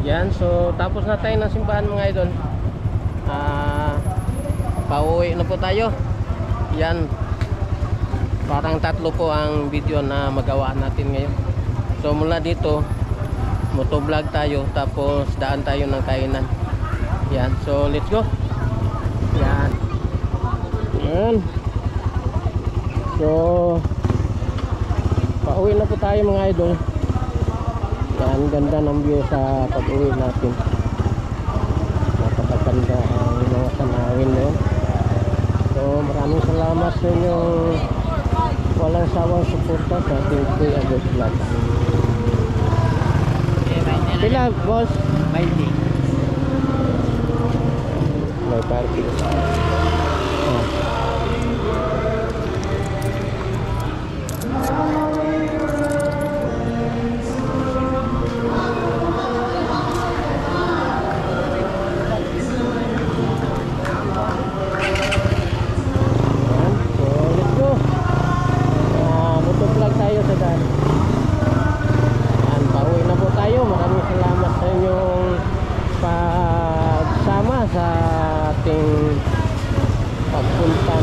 Yan, so tapos na tayo ng simbahan mga idol. Pauwi na po tayo. Yan, parang tatlo po ang video na magawa natin ngayon. So mula dito motovlog tayo, tapos daan tayo ng kainan. Yan, so let's go. Yan. Yan. So pauwi na po tayo mga idol. Yan, ganda ng view sa pag-uwi natin. Napakaganda ang mga tanawin na yun. So maraming salamat sa inyong walang sawang suporta sa ating Kuya Agos Vlog. Pila boss? 20. May parking. Sa ating pagpunta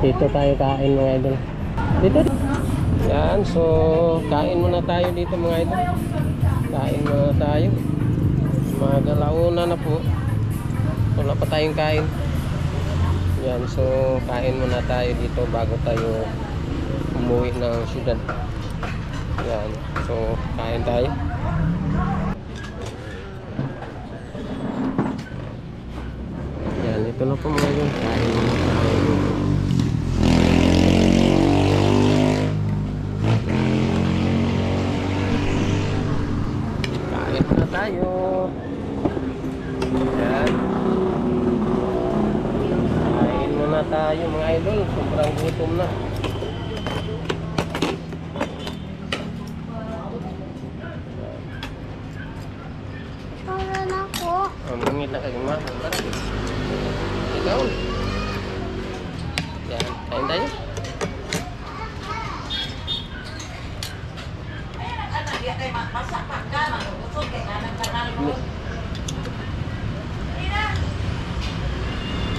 Dito tayo kain mga idol. Dito. Yan, so kain muna tayo dito mga idol. Kain muna tayo. Magalauna na po. Wala pa tayong kain. Yan, so kain muna tayo dito bago tayo umuwi ng syudad. Yan, so kain tayo. Yan, ito na po mga idol. Kain muna tayo. Kain muna tayo. Yan. Kain muna tayo mga idol. Sobrang gutom na. Parang ako. Mangit na kayo ma. Ikaw. Yan. Kain tayo.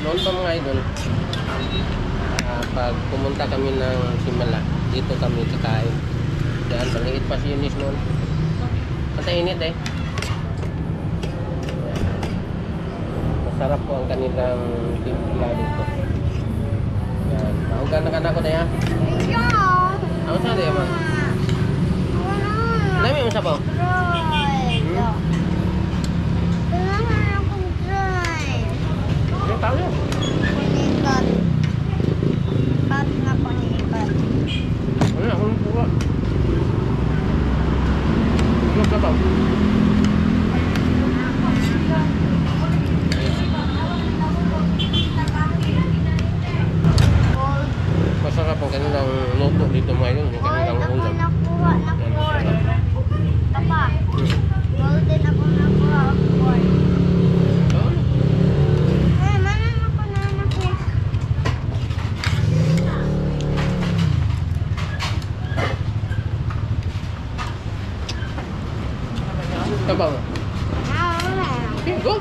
Noon pa mga idol, pag pumunta kami ng Simala, dito kami kakain. Diyan, maliit pa si Eunice noon. Matainit eh. Masarap po ang kanilang timpla dito. Yan, mahugan na ka na ko na ya. Ako saan tayo man? Dami mo sabaw? Tahu ya? Panikat. Kat na panikat. Ano ako nang buka? Ano ka ba? Masarap ang kanilang luto dito mga yun. Yung kanilang ulam. Nakuha na corn. Papa. Golden ako nakuha of corn. Sabaw. Go.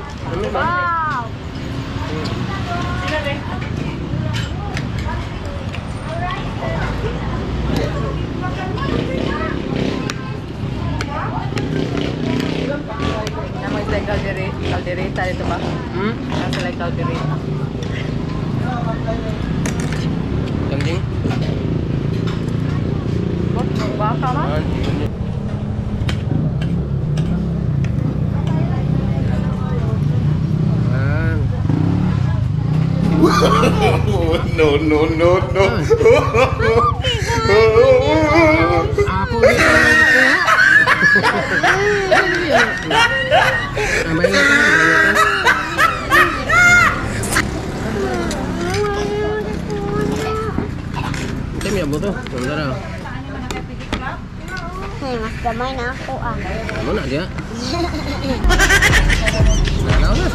Wow. Nama istilah kaldereta itu pak. Istilah kaldereta. Kambing. Baka lah. No, no, no, no. Ako dito. Amay na ka, Ito may abo to. Tanda na. Mas damay na ako ah. Ano na dia? Nagaw na.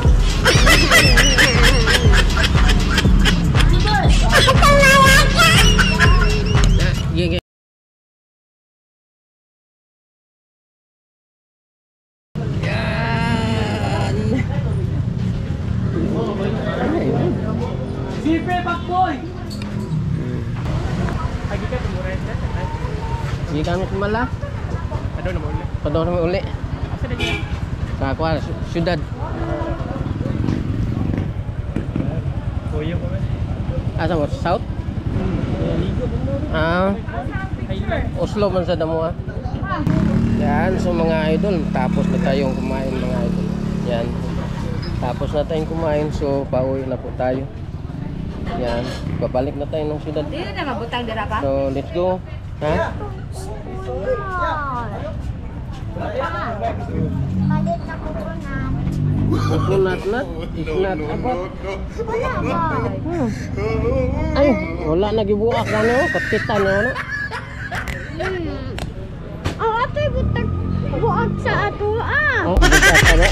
Gigi. Yan. Sipe Pakboy. Lagi ka tumurin sa. Gigi kami Simala. Aduh nama uli. Padong kami uli. Asa na dia? Sa kuha, syudad. Koyo ko ba? Asa mo? South? Ligo bener. Ah, Oslo man sa damo ah. Yan, so mga idol, tapos na tayong kumain mga idol. Yan. Tapos na tayong kumain, so pauwi na po tayo. Yan, babalik na tayo ng syudad. Di na mabutang dira pa. So, let's go. Ha? Malit na kukunan. Coconut nut? Is No, not no, about. no, Wala ba? Ay, wala nagibuak na no, katitan no. Ang ato'y butag buot sa ato ah. Oh, buka ka no.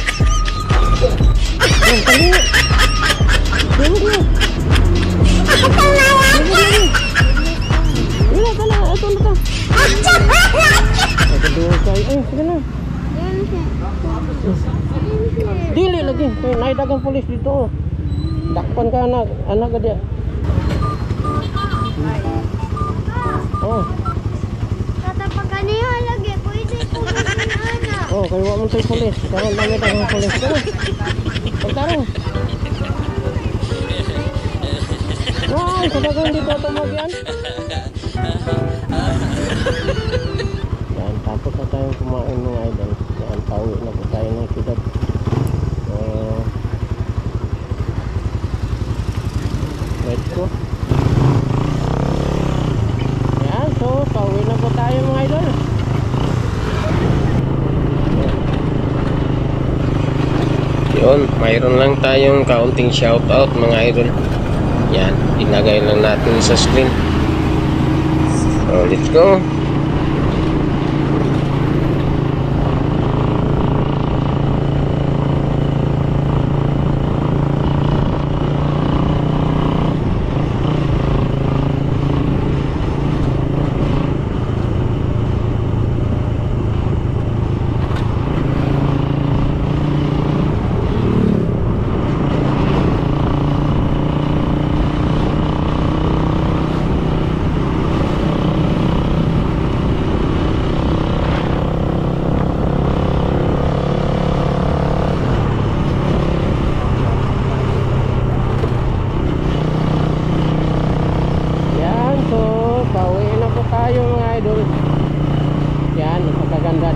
Yan, tali. Dili. Wala ka na, ito na to. Ito doon tayo. Ay, sige na. Dili lagi. Kaya naidagang polis dito. Dakpan ka anak. Anak ka dia. Oh, Katapag kaniya lagi, pwede ko anak. oh, kayo mo tayo pulis. Karon dami tayong pulis. Tara. Pagtarong. Wow, kadagang dito tumagyan. Yan, tapos na tayong kumain mga idol. Yan, pauwi na po tayo ng siyudad. So, wait ko. Yan, so, pauwi na po tayo mga idol. Yun, mayroon lang tayong kaunting shoutout mga idol. Yan, ilagay lang natin sa screen. So, let's go.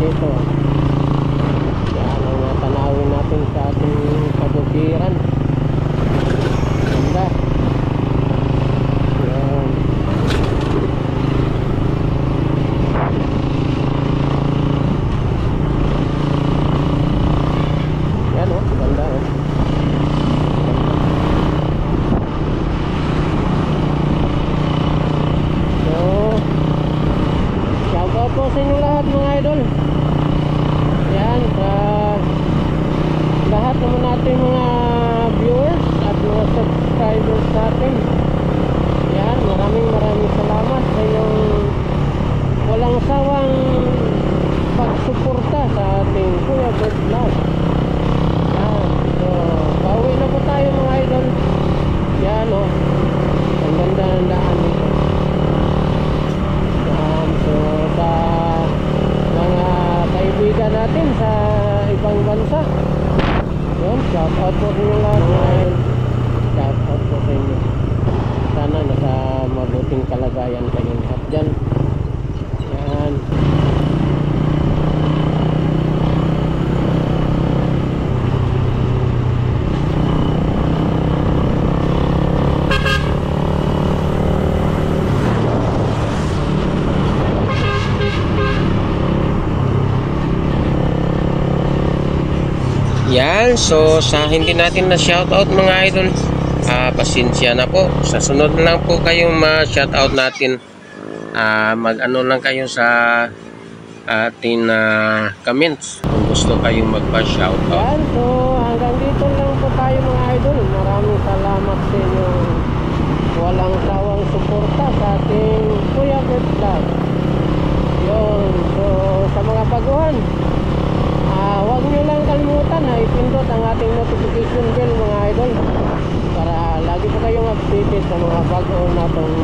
dito. Yan ang tanawin natin sa ating kabukiran. Ganda. Yan. Yan o, ganda o. So, shout out po sa inyo lahat mga idol. Yan, sa lahat naman natin mga viewers at mga subscribers sa atin. Yan, maraming salamat sa inyong walang sawang pagsuporta sa ating Kuya Bird Vlog. Yan, so pauwi na po tayo mga idol. Yan o, ang ganda ng daan dito. Yan, so sa mga kaibigan natin sa ibang bansa, yun, shout out po sa inyo lahat mga idol. Shout out po sa inyo. Sana nasa mabuting kalagayan kayong lahat dyan. Yan. Yan, so sa hindi natin na shoutout mga idol, pasensya na po. Sa sunod na lang po kayong ma-shoutout natin. Mag-ano lang kayo sa ating comments kung gusto kayong magpa-shoutout. Yan, so hanggang dito lang po tayo mga idol. Maraming salamat sa inyong walang sawang suporta sa ating Kuya Bird Vlog. Yun, so sa mga baguhan, huwag nyo lang kalimutan na ipindot ang ating notification bell mga idol para lagi po kayong updated sa mga bago na itong